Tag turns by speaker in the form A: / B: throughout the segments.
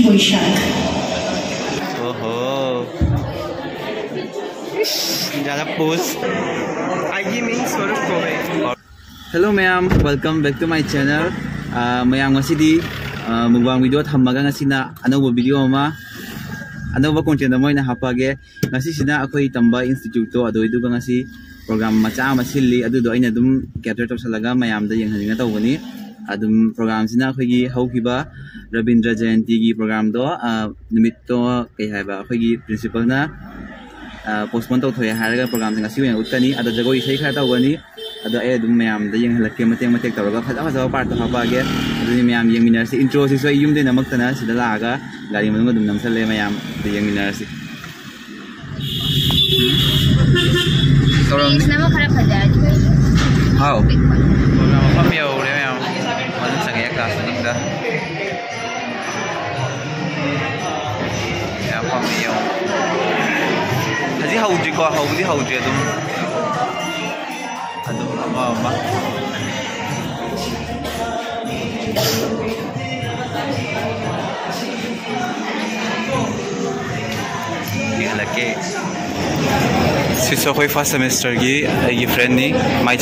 A: Boishak.
B: Oh, ज़्यादा post.
C: I mean Swarup Kobe.
B: Hello, ma'am. Welcome back to my channel. Mayang ngasidi mukbang video thammaga ngasina anauba video ama anauba content mo ina hapage ngasi sina akoi tamba institute to ado idu ngasi program macha ma silli adu do ina dum capture to salaga mayam da yang haninga tawani adum program sina akoi gi haukiba Rabindra Jayanti gi program do nimit to kai haiba akoi gi principal na postpone to thoya haraga program singa siwen uttani ado jago isai kha tawani ado ay dum mayam da yang halake mateng matek tawraga phaja phaja part to hapage adu mayam yang minarsi intro si so yum de namak tana sida laga gari manung dum namsale mayam da yang minarsi
D: Please, nama kharap aja.
B: how program apa ya ure mayam manung sangya class nung da ya pam yo haji haudi ko haudi adum ama laki siso koi first semester gi ye friend ni mai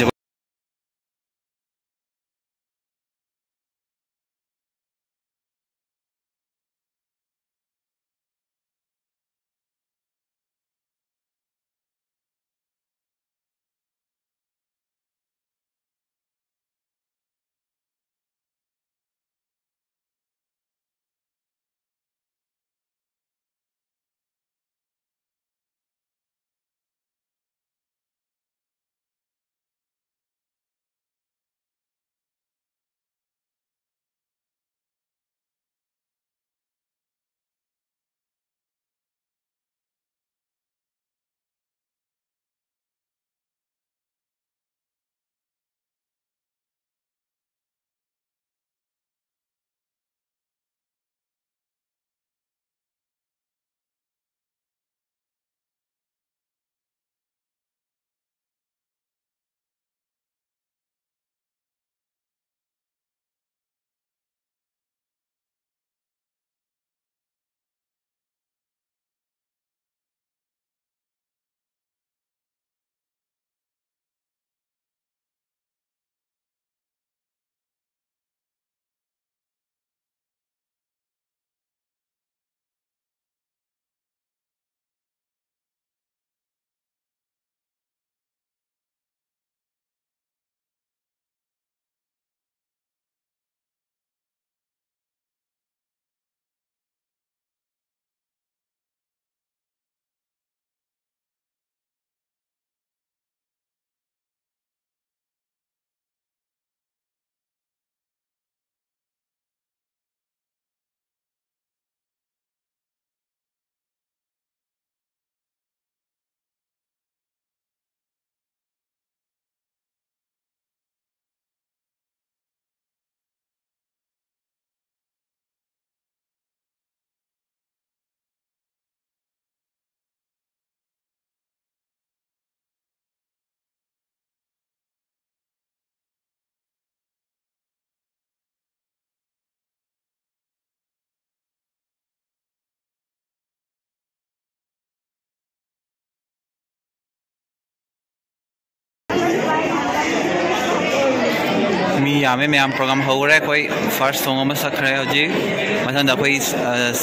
B: mi yame mayam program ho ra koi first song ama sakre hoji masan da koi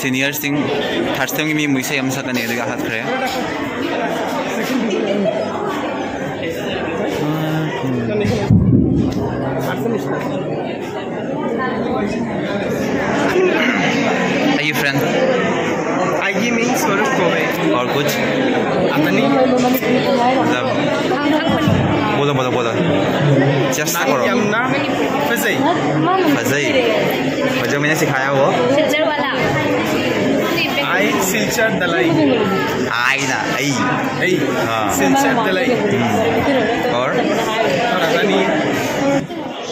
B: senior sing third song mi muise am sakane de hat khre are you friend
C: I mean Swarup Kobe.
B: और कुछ
C: Apani?
B: मतलब बोलो चेष्टा करो
C: Yamna Fazai.
B: फजई जो मैंने सिखाया वो
D: Silchar wala.
C: I Silchar Dalai.
B: आई ना आई
C: Hey,
B: हाँ
C: Silchar Dalai.
B: और
C: Apani?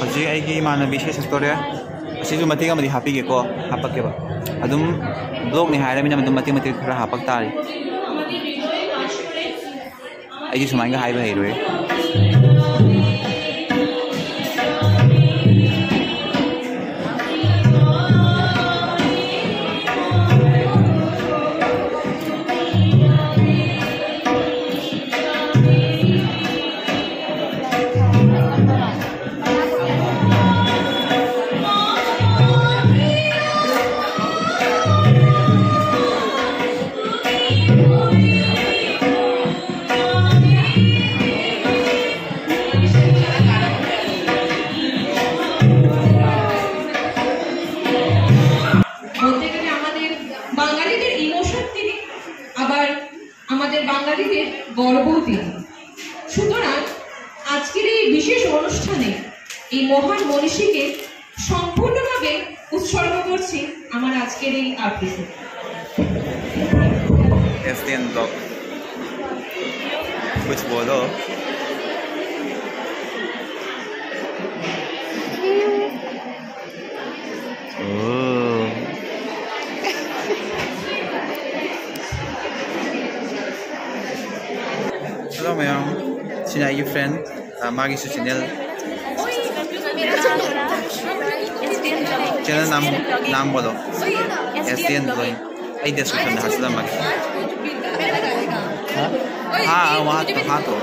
B: हजी आई की माना विशेष स्टोरी असिजु मतिग अमदि हापिगेको हापकेबा अदुम ब्लॉग नि हायरा मिना मदुम मति खरा हापक तारि आई सुमाइगा हाइबा हेरोय
A: গর্ভবতী। সুতরাং আজকের এই বিশেষ অনুষ্ঠানে এই মহান মনীষীকে সম্পূর্ণভাবে উৎসর্গ করছি আমার আজকের এই আবৃত্তি।
B: SDN Vlog कुछ बोलो। Hello ma'am, sini ayu friend, magi su channel नाम बोलो। SDN Vlog आई description में हासिल मगी। हाँ वहाँ तो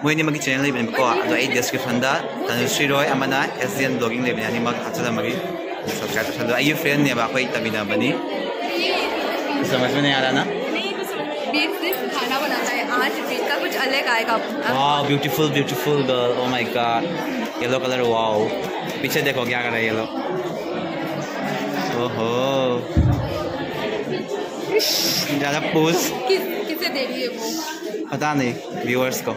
B: मुझे नहीं मगी चैनल लेबन को तो आई description दा तनुश्री रॉय अमना SDN Vlogging लेबन यानी मग हासिल मगी सब्सक्राइब कर दो। आइए फ्रेंड ने बाकोई तभी ना बनी समझ में नहीं आ रहा ना।
D: बीफ सिर्फ खाना बनाता है, आज बीफ का कुछ अलग आएगा।
B: वाह beautiful beautiful girl, oh my God yellow colour wow. पीछे देखो क्या कर रहा है ये लोग। ओहो ज़्यादा पोज
D: किसे दे रही है वो
B: पता नहीं व्यूअर्स को।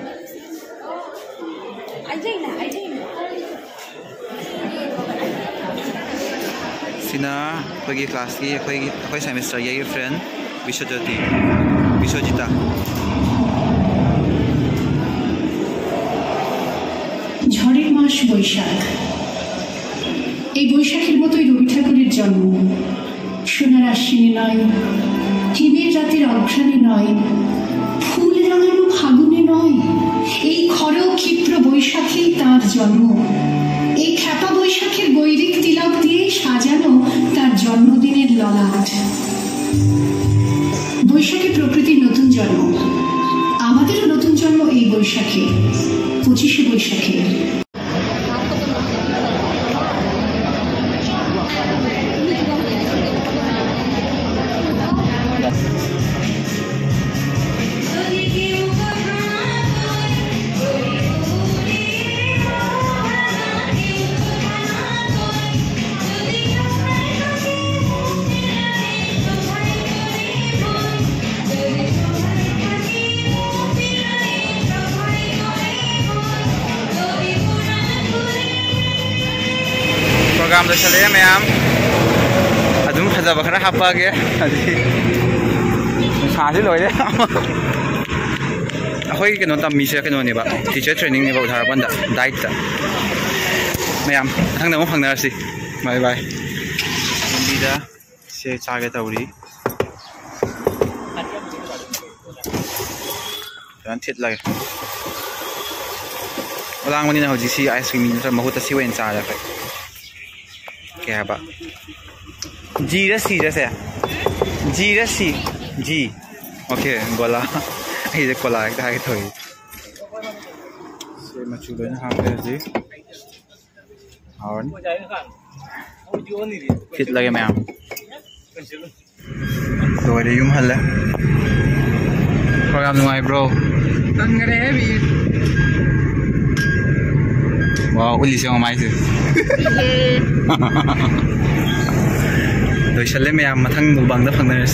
B: सिना कोई क्लास की कोई सेमेस्टर ये फ्रेंड विश्वजिता
E: ঝড়ের মাস বৈশাখ। এই বৈশাখের মতোই রবি ঠাকুরের জন্ম। সোনার আশ্বিনে নয়, হিমের রাতের অঘ্রাণে নয়, ফুল রাঙানো ফাগুনে নয়, এই খড় ক্ষিপ্র বৈশাখেই তাঁর জন্ম। এই খ্যাপা বৈশাখের গৈরিক তিলক দিয়ে সাজানো তার জন্মদিনের ললাট। বৈশাখে প্রকৃতির নতুন জন্ম, আমাদেরও নতুন জন্ম এই বৈশাখে, 25শে বৈশাখে।
B: प्रोग्राम तो चले मैम अदुम फजब खरा हापागे सासे लोइले अखोई केनो तमीसे केनोनेबा टीचर ट्रेनिंग नेबा उधारपनदा डाइट मैम थांग नमो फंगनारसी बाय बाय लंबीदा से चागे तौरी जान थित लागे ओलांगमनिना हौजिसी आइसक्रीम नि महुता सी वेन चारा खै क्या बा जी रसी जैसे जी रसी जी ओके गोला ये कोला एक धागे थोड़ी से मचुले ना हाँ पे जी और कित लगे मैं तो ये यूं हल्ला प्रोग्राम नुआई ब्रो
C: तंगरे है भी
B: वाह उली से हमारे से तो चले मैं मथंग मुबांग दा फंगना